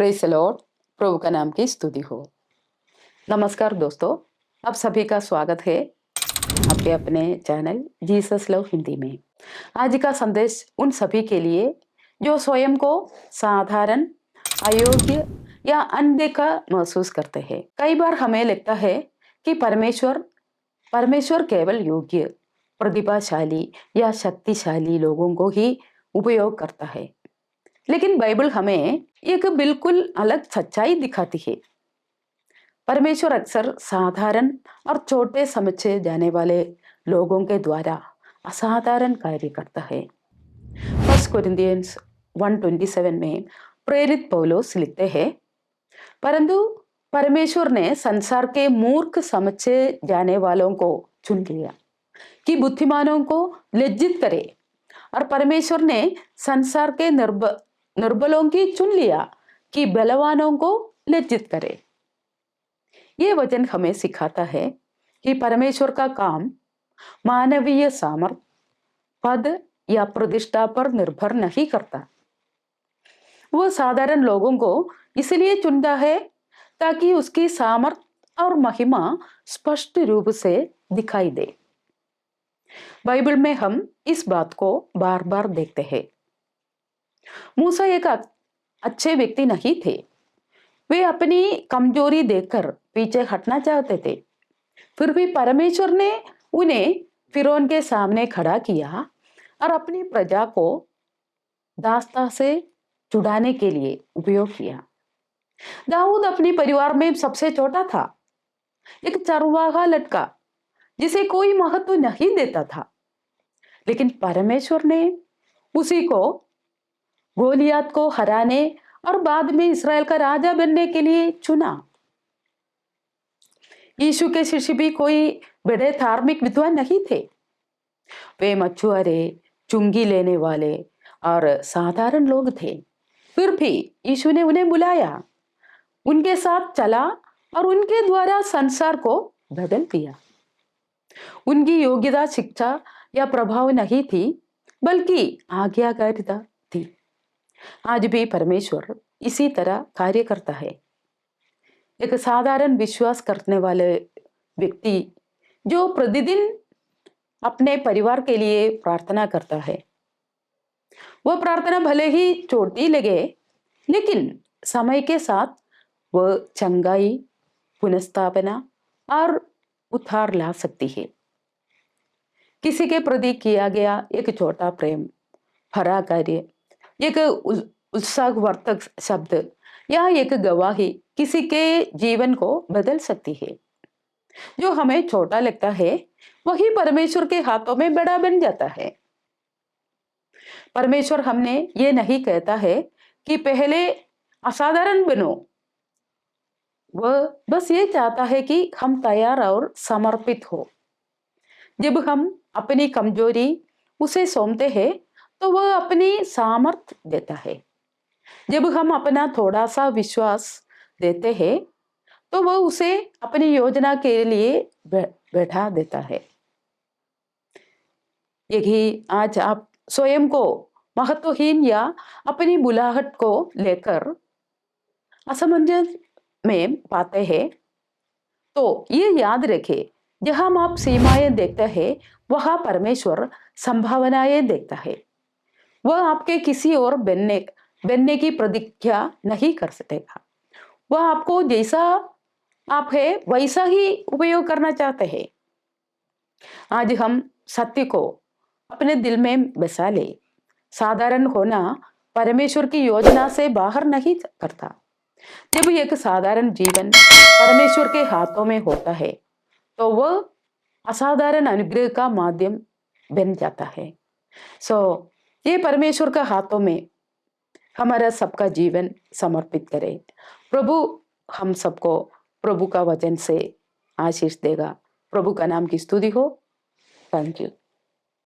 Praise the Lord. प्रभु का नाम की स्तुति हो। नमस्कार दोस्तों, आप सभी का स्वागत है आपके अपने चैनल जीसस लव हिंदी में। आज का संदेश उन सभी के लिए जो स्वयं को साधारण, अयोग्य या अनदेखा महसूस करते हैं। कई बार हमें लगता है कि परमेश्वर केवल योग्य, प्रतिभाशाली या शक्तिशाली लोगों को ही उपयोग करता है, लेकिन बाइबल हमें एक बिल्कुल अलग सच्चाई दिखाती है। परमेश्वर अक्सर साधारण और छोटे समझे जाने वाले लोगों के द्वारा असाधारण कार्य करता है। 1 कोरिन्थियंस 1:27 में प्रेरित पौलुस लिखते हैं, परंतु परमेश्वर ने संसार के मूर्ख समझे जाने वालों को चुन लिया कि बुद्धिमानों को लज्जित करे, और परमेश्वर ने संसार के निर्बलों की चुन लिया कि बलवानों को लज्जित करे। ये वचन हमें सिखाता है कि परमेश्वर का काम मानवीय सामर्थ, पद या प्रतिष्ठा पर निर्भर नहीं करता। वो साधारण लोगों को इसलिए चुनता है ताकि उसकी सामर्थ और महिमा स्पष्ट रूप से दिखाई दे। बाइबल में हम इस बात को बार बार देखते हैं। मूसा एक अच्छे व्यक्ति नहीं थे। वे अपनी कमजोरी देखकर पीछे हटना चाहते थे। फिर भी परमेश्वर ने उन्हें फिरौन के सामने खड़ा किया और अपनी प्रजा को दास्ता से छुड़ाने के लिए उपयोग किया। दाऊद अपने परिवार में सबसे छोटा था, एक चरवाहा लड़का जिसे कोई महत्व नहीं देता था, लेकिन परमेश्वर ने उसी को गोलियत को हराने और बाद में इस्राएल का राजा बनने के लिए चुना। यीशु के शिष्य भी कोई बड़े धार्मिक विद्वान नहीं थे। वे मछुआरे, चुंगी लेने वाले और साधारण लोग थे। फिर भी यीशु ने उन्हें बुलाया, उनके साथ चला और उनके द्वारा संसार को बदल दिया। उनकी योग्यता शिक्षा या प्रभाव नहीं थी, बल्कि आज्ञाकारिता थी। आज भी परमेश्वर इसी तरह कार्य करता है। एक साधारण विश्वास करने वाले व्यक्ति जो प्रतिदिन अपने परिवार के लिए प्रार्थना करता है, वह प्रार्थना भले ही छोटी लगे, लेकिन समय के साथ वह चंगाई, पुनर्स्थापना और उद्धार ला सकती है। किसी के प्रति किया गया एक छोटा प्रेम भरा कार्य, एक उत्साहवर्धक शब्द या एक गवाही किसी के जीवन को बदल सकती है। जो हमें छोटा लगता है, वही परमेश्वर के हाथों में बड़ा बन जाता है। परमेश्वर हमने ये नहीं कहता है कि पहले असाधारण बनो। वह बस ये चाहता है कि हम तैयार और समर्पित हो। जब हम अपनी कमजोरी उसे सौंपते हैं, तो वह अपनी सामर्थ देता है। जब हम अपना थोड़ा सा विश्वास देते हैं, तो वह उसे अपनी योजना के लिए बैठा देता है। यही आज आप स्वयं को महत्वहीन या अपनी बुलाहट को लेकर असमंजस में पाते हैं, तो ये याद रखें, जहां आप सीमाएं देखते हैं, वहां परमेश्वर संभावनाएं देखता है। वह आपके किसी और बनने की प्रतिज्ञा नहीं कर सकेगा। वह आपको जैसा आप है वैसा ही उपयोग करना चाहते हैं। आज हम सत्य को अपने दिल में बसा ले। साधारण होना परमेश्वर की योजना से बाहर नहीं करता। जब एक साधारण जीवन परमेश्वर के हाथों में होता है, तो वह असाधारण अनुग्रह का माध्यम बन जाता है। ये परमेश्वर का हाथों में हमारा सबका जीवन समर्पित करें। प्रभु हम सबको प्रभु का वचन से आशीष देगा। प्रभु का नाम की स्तुति हो। Thank you.